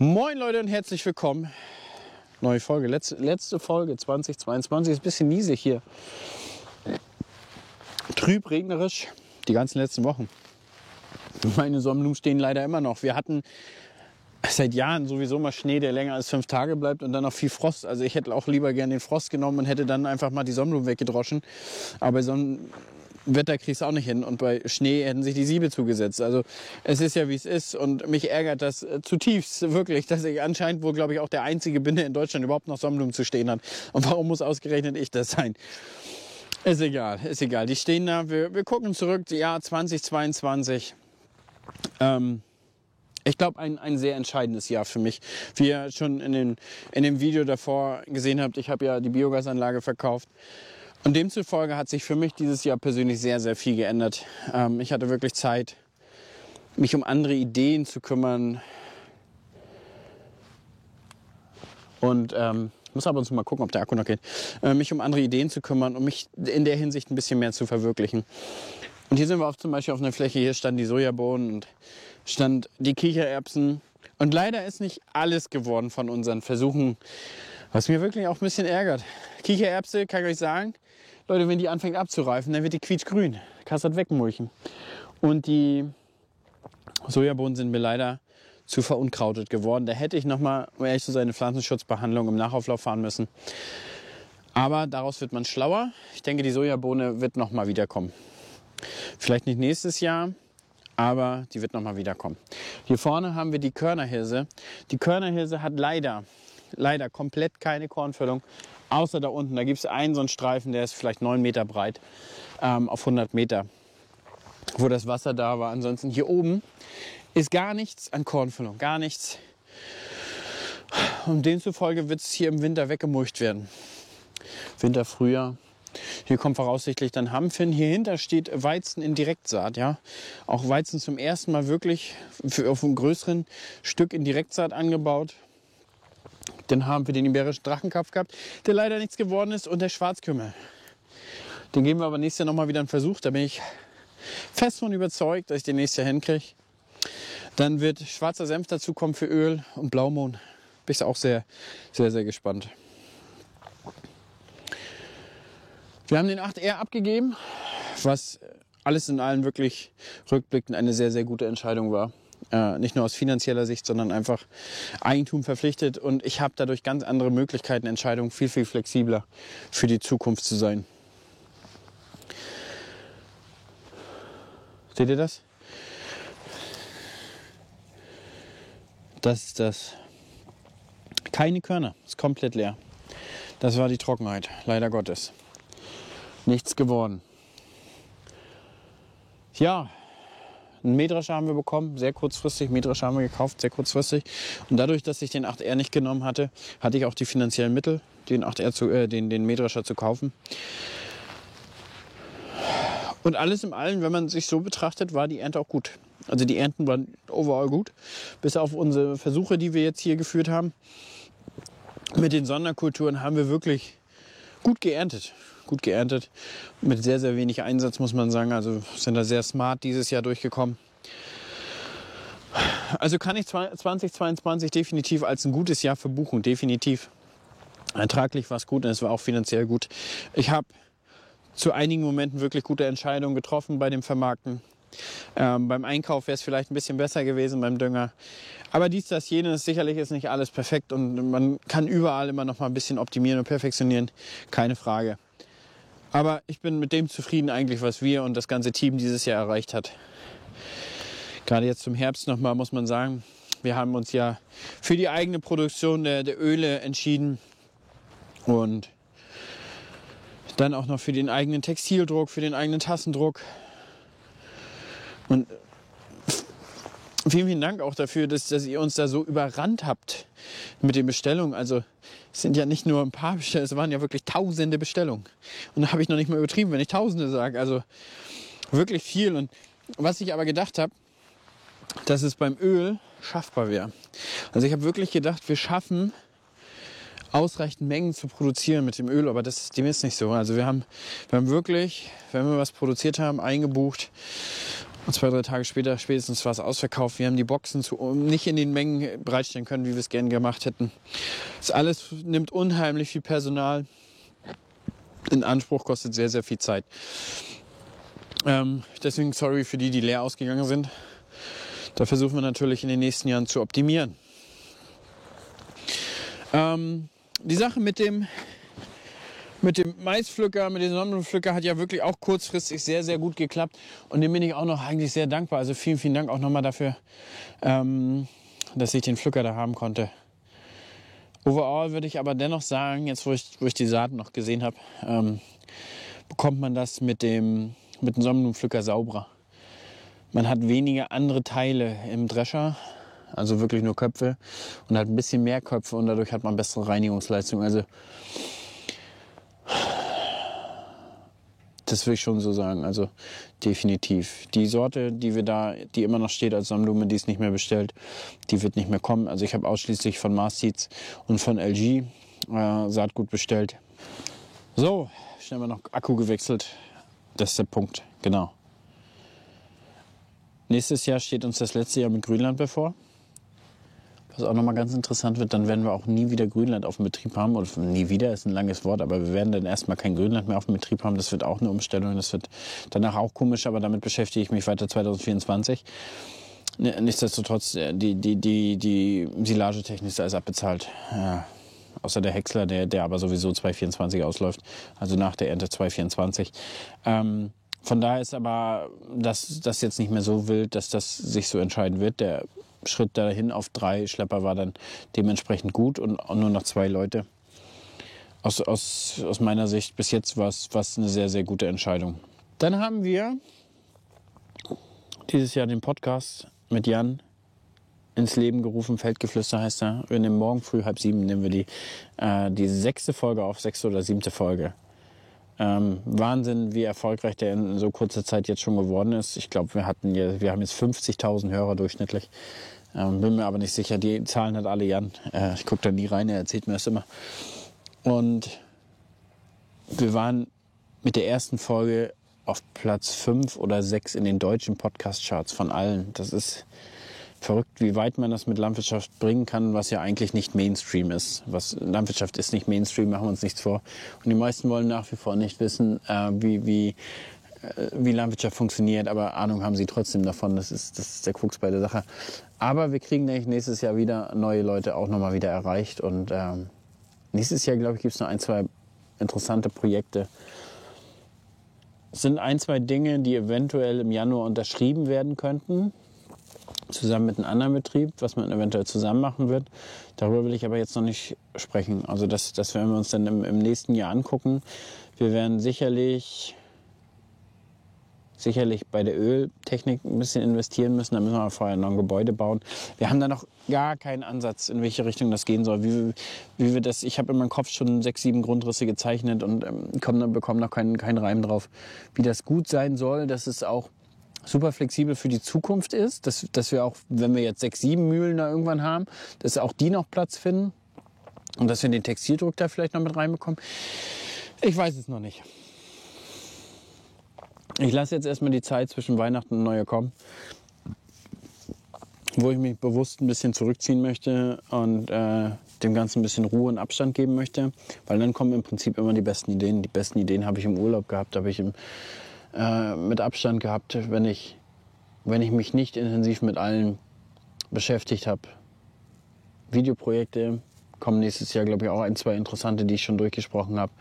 Moin Leute und herzlich willkommen. Neue Folge, letzte Folge 2022. Ist ein bisschen niesig hier. Trüb, regnerisch, die ganzen letzten Wochen. Meine Sonnenblumen stehen leider immer noch. Wir hatten seit Jahren sowieso mal Schnee, der länger als 5 Tage bleibt und dann noch viel Frost. Also ich hätte auch lieber gerne den Frost genommen und hätte dann einfach mal die Sonnenblumen weggedroschen. Aber so ein Wetter kriegst du auch nicht hin und bei Schnee hätten sich die Siebe zugesetzt. Also es ist ja wie es ist und mich ärgert das zutiefst wirklich, dass ich anscheinend wohl, glaube ich, auch der Einzige bin, der in Deutschland überhaupt noch Sonnenblumen zu stehen hat. Und warum muss ausgerechnet ich das sein? Ist egal, ist egal. Die stehen da, wir gucken zurück, Jahr 2022. Ich glaube, ein sehr entscheidendes Jahr für mich. Wie ihr schon in dem Video davor gesehen habt, ich habe ja die Biogasanlage verkauft. Und demzufolge hat sich für mich dieses Jahr persönlich sehr, sehr viel geändert. Ich hatte wirklich Zeit, mich um andere Ideen zu kümmern. Und muss ab und zu mal gucken, ob der Akku noch geht. Mich um andere Ideen zu kümmern und mich in der Hinsicht ein bisschen mehr zu verwirklichen. Und hier sind wir auch zum Beispiel auf einer Fläche, hier standen die Sojabohnen und stand die Kichererbsen. Und leider ist nicht alles geworden von unseren Versuchen, was mir wirklich auch ein bisschen ärgert. Kichererbse, kann ich euch sagen, Leute, wenn die anfängt abzureifen, dann wird die quietschgrün. Kannst du das wegmulchen. Und die Sojabohnen sind mir leider zu verunkrautet geworden. Da hätte ich nochmal, um ehrlich zu sein, eine Pflanzenschutzbehandlung im Nachauflauf fahren müssen. Aber daraus wird man schlauer. Ich denke, die Sojabohne wird nochmal wiederkommen. Vielleicht nicht nächstes Jahr, aber die wird nochmal wiederkommen. Hier vorne haben wir die Körnerhirse. Die Körnerhirse hat leider komplett keine Kornfüllung, außer da unten. Da gibt es einen so einen Streifen, der ist vielleicht 9 Meter breit auf 100 Meter, wo das Wasser da war. Ansonsten hier oben ist gar nichts an Kornfüllung, gar nichts. Und demzufolge wird es hier im Winter weggemulcht werden. Winter, Frühjahr. Hier kommt voraussichtlich dann Hanf hin. Hier hinter steht Weizen in Direktsaat. Ja? Auch Weizen zum ersten Mal wirklich auf einem größeren Stück in Direktsaat angebaut. Dann haben wir den iberischen Drachenkopf gehabt, der leider nichts geworden ist, und der Schwarzkümmel. Den geben wir aber nächstes Jahr nochmal wieder einen Versuch. Da bin ich fest von überzeugt, dass ich den nächstes Jahr hinkriege. Dann wird schwarzer Senf dazu kommen für Öl und Blaumohn. Bin ich auch sehr, sehr, sehr gespannt. Wir haben den 8R abgegeben, was alles in allem wirklich rückblickend eine sehr, sehr gute Entscheidung war. Nicht nur aus finanzieller Sicht, sondern einfach Eigentum verpflichtet. Und ich habe dadurch ganz andere Möglichkeiten, Entscheidungen viel, viel flexibler für die Zukunft zu sein. Seht ihr das? Das ist das. Keine Körner, ist komplett leer. Das war die Trockenheit, leider Gottes. Nichts geworden. Ja. Einen Mähdrescher haben wir bekommen, sehr kurzfristig. Mähdrescher haben wir gekauft, sehr kurzfristig. Und dadurch, dass ich den 8R nicht genommen hatte, hatte ich auch die finanziellen Mittel, den Mähdrescher zu kaufen. Und alles in allem, wenn man sich so betrachtet, war die Ernte auch gut. Also die Ernten waren overall gut, bis auf unsere Versuche, die wir jetzt hier geführt haben. Mit den Sonderkulturen haben wir wirklich gut geerntet. Gut geerntet, mit sehr, sehr wenig Einsatz, muss man sagen. Also sind da sehr smart dieses Jahr durchgekommen. Also kann ich 2022 definitiv als ein gutes Jahr verbuchen, definitiv. Ertraglich war es gut und es war auch finanziell gut. Ich habe zu einigen Momenten wirklich gute Entscheidungen getroffen bei dem Vermarkten. Beim Einkauf wäre es vielleicht ein bisschen besser gewesen, beim Dünger. Aber dies, das, jenes, sicherlich ist nicht alles perfekt und man kann überall immer noch mal ein bisschen optimieren und perfektionieren, keine Frage. Aber ich bin mit dem zufrieden eigentlich, was wir und das ganze Team dieses Jahr erreicht hat. Gerade jetzt zum Herbst nochmal muss man sagen, wir haben uns ja für die eigene Produktion der Öle entschieden und dann auch noch für den eigenen Textildruck, für den eigenen Tassendruck. Und vielen, vielen Dank auch dafür, dass ihr uns da so überrannt habt mit den Bestellungen. Also es sind ja nicht nur ein paar Bestellungen, es waren ja wirklich tausende Bestellungen. Und da habe ich noch nicht mal übertrieben, wenn ich Tausende sage. Also wirklich viel. Und was ich aber gedacht habe, dass es beim Öl schaffbar wäre. Also ich habe wirklich gedacht, wir schaffen ausreichend Mengen zu produzieren mit dem Öl, aber dem ist nicht so. Also wir haben wirklich, wenn wir was produziert haben, eingebucht Und 2-3 Tage später spätestens war es ausverkauft. Wir haben die Boxen nicht in den Mengen bereitstellen können, wie wir es gerne gemacht hätten. Das alles nimmt unheimlich viel Personal in Anspruch, kostet sehr, sehr viel Zeit. Deswegen sorry für die leer ausgegangen sind. Da versuchen wir natürlich in den nächsten Jahren zu optimieren. Die Sache mit dem Maispflücker, mit dem Sonnenblumenpflücker hat ja wirklich auch kurzfristig sehr, sehr gut geklappt. Und dem bin ich auch noch eigentlich sehr dankbar. Also vielen, vielen Dank auch nochmal dafür, dass ich den Pflücker da haben konnte. Overall würde ich aber dennoch sagen, jetzt wo ich die Saaten noch gesehen habe, bekommt man das mit dem Sonnenblumenpflücker sauberer. Man hat weniger andere Teile im Drescher, also wirklich nur Köpfe und hat ein bisschen mehr Köpfe und dadurch hat man bessere Reinigungsleistung. Also das will ich schon so sagen, also definitiv. Die Sorte, die immer noch steht als Sonnenblume, die ist nicht mehr bestellt, die wird nicht mehr kommen. Also ich habe ausschließlich von Mars Seeds und von LG Saatgut bestellt. So, schnell mal noch Akku gewechselt. Das ist der Punkt, genau. Nächstes Jahr steht uns das letzte Jahr mit Grünland bevor. Was auch nochmal ganz interessant wird, dann werden wir auch nie wieder Grünland auf dem Betrieb haben. Oder nie wieder ist ein langes Wort, aber wir werden dann erstmal kein Grünland mehr auf dem Betrieb haben. Das wird auch eine Umstellung. Das wird danach auch komisch, aber damit beschäftige ich mich weiter 2024. Nichtsdestotrotz, die Silagetechnik ist alles abbezahlt. Ja, außer der Häcksler, der aber sowieso 2024 ausläuft. Also nach der Ernte 2024. Von daher ist aber das jetzt nicht mehr so wild, dass das sich so entscheiden wird. Der Schritt dahin auf 3 Schlepper war dann dementsprechend gut und nur noch 2 Leute. Aus meiner Sicht bis jetzt war es eine sehr, sehr gute Entscheidung. Dann haben wir dieses Jahr den Podcast mit Jan ins Leben gerufen. Feldgeflüster heißt er. Wir nehmen morgen früh 6:30 nehmen wir die 6. Folge auf, 6. oder 7. Folge. Wahnsinn, wie erfolgreich der in so kurzer Zeit jetzt schon geworden ist. Ich glaube, wir haben jetzt 50.000 Hörer durchschnittlich. Bin mir aber nicht sicher. Die Zahlen hat alle Jan. Ich gucke da nie rein, er erzählt mir das immer. Und wir waren mit der ersten Folge auf Platz 5 oder 6 in den deutschen Podcast-Charts von allen. Das ist verrückt, wie weit man das mit Landwirtschaft bringen kann, was ja eigentlich nicht Mainstream ist. Landwirtschaft ist nicht Mainstream, machen wir uns nichts vor. Und die meisten wollen nach wie vor nicht wissen, wie Landwirtschaft funktioniert, aber Ahnung haben sie trotzdem davon. Das ist der Krux bei der Sache. Aber wir kriegen, denke ich, nächstes Jahr wieder neue Leute auch nochmal wieder erreicht. Und nächstes Jahr, glaube ich, gibt es noch 1, 2 interessante Projekte. Es sind 1, 2 Dinge, die eventuell im Januar unterschrieben werden könnten. Zusammen mit einem anderen Betrieb, was man eventuell zusammen machen wird. Darüber will ich aber jetzt noch nicht sprechen. Also das werden wir uns dann im nächsten Jahr angucken. Wir werden sicherlich bei der Öltechnik ein bisschen investieren müssen. Da müssen wir vorher noch ein Gebäude bauen. Wir haben da noch gar keinen Ansatz, in welche Richtung das gehen soll. Wie wir das, ich habe in meinem Kopf schon 6, 7 Grundrisse gezeichnet und bekomme noch keinen Reim drauf, wie das gut sein soll, dass es auch super flexibel für die Zukunft ist, dass wir auch, wenn wir jetzt 6, 7 Mühlen da irgendwann haben, dass auch die noch Platz finden und dass wir den Textildruck da vielleicht noch mit reinbekommen. Ich weiß es noch nicht. Ich lasse jetzt erstmal die Zeit zwischen Weihnachten und Neujahr kommen, wo ich mich bewusst ein bisschen zurückziehen möchte und dem Ganzen ein bisschen Ruhe und Abstand geben möchte, weil dann kommen im Prinzip immer die besten Ideen. Die besten Ideen habe ich im Urlaub gehabt, habe ich mit Abstand gehabt, wenn ich mich nicht intensiv mit allen beschäftigt habe. Videoprojekte kommen nächstes Jahr, glaube ich, auch 1, 2 interessante, die ich schon durchgesprochen habe,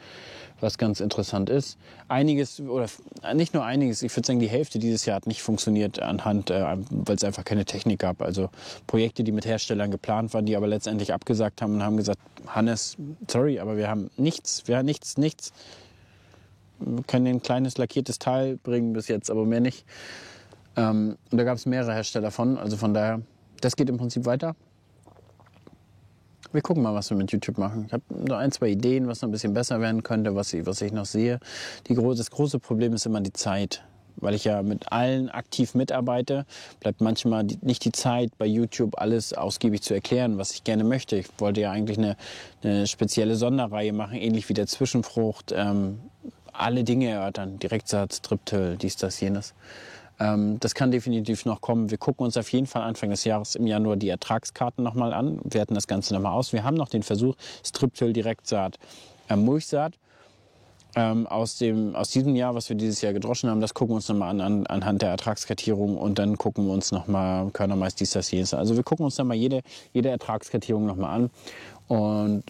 was ganz interessant ist. Einiges, oder nicht nur einiges, ich würde sagen, die Hälfte dieses Jahr hat nicht funktioniert weil es einfach keine Technik gab. Also Projekte, die mit Herstellern geplant waren, die aber letztendlich abgesagt haben und haben gesagt, Hannes, sorry, aber wir haben nichts. Wir können ein kleines lackiertes Teil bringen bis jetzt, aber mehr nicht. Und da gab es mehrere Hersteller von. Also von daher, das geht im Prinzip weiter. Wir gucken mal, was wir mit YouTube machen. Ich habe nur 1, 2 Ideen, was noch ein bisschen besser werden könnte, was ich noch sehe. Das große Problem ist immer die Zeit. Weil ich ja mit allen aktiv mitarbeite, bleibt manchmal nicht die Zeit, bei YouTube alles ausgiebig zu erklären, was ich gerne möchte. Ich wollte ja eigentlich eine spezielle Sonderreihe machen, ähnlich wie der Zwischenfrucht. Alle Dinge erörtern, Direktsatz, Triptyl, dies, das, jenes. Das kann definitiv noch kommen. Wir gucken uns auf jeden Fall Anfang des Jahres im Januar die Ertragskarten nochmal an, werten das Ganze nochmal aus. Wir haben noch den Versuch Striptil Direktsaat Mulchsaat aus diesem Jahr, was wir dieses Jahr gedroschen haben. Das gucken wir uns nochmal an, anhand der Ertragskartierung und dann gucken wir uns nochmal Körnermais, dies, das, jenes. Also wir gucken uns dann mal jede Ertragskartierung nochmal an und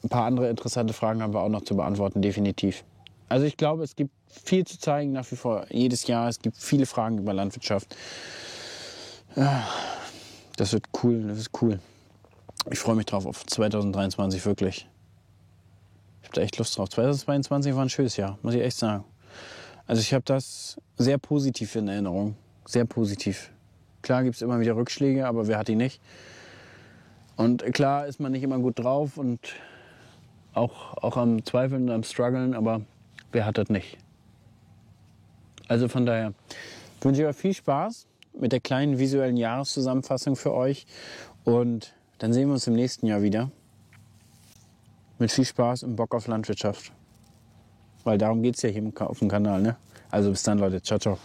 ein paar andere interessante Fragen haben wir auch noch zu beantworten, definitiv. Also ich glaube, es gibt viel zu zeigen nach wie vor jedes Jahr. Es gibt viele Fragen über Landwirtschaft. Ja, das wird cool, das ist cool. Ich freue mich drauf auf 2023, wirklich. Ich habe da echt Lust drauf. 2022 war ein schönes Jahr, muss ich echt sagen. Also ich habe das sehr positiv in Erinnerung. Sehr positiv. Klar gibt es immer wieder Rückschläge, aber wer hat die nicht? Und klar ist man nicht immer gut drauf und auch am Zweifeln und am Struggeln, aber wer hat das nicht? Also von daher wünsche ich euch viel Spaß mit der kleinen visuellen Jahreszusammenfassung für euch und dann sehen wir uns im nächsten Jahr wieder. Mit viel Spaß und Bock auf Landwirtschaft. Weil darum geht es ja hier auf dem Kanal. Ne? Also bis dann, Leute. Ciao, ciao.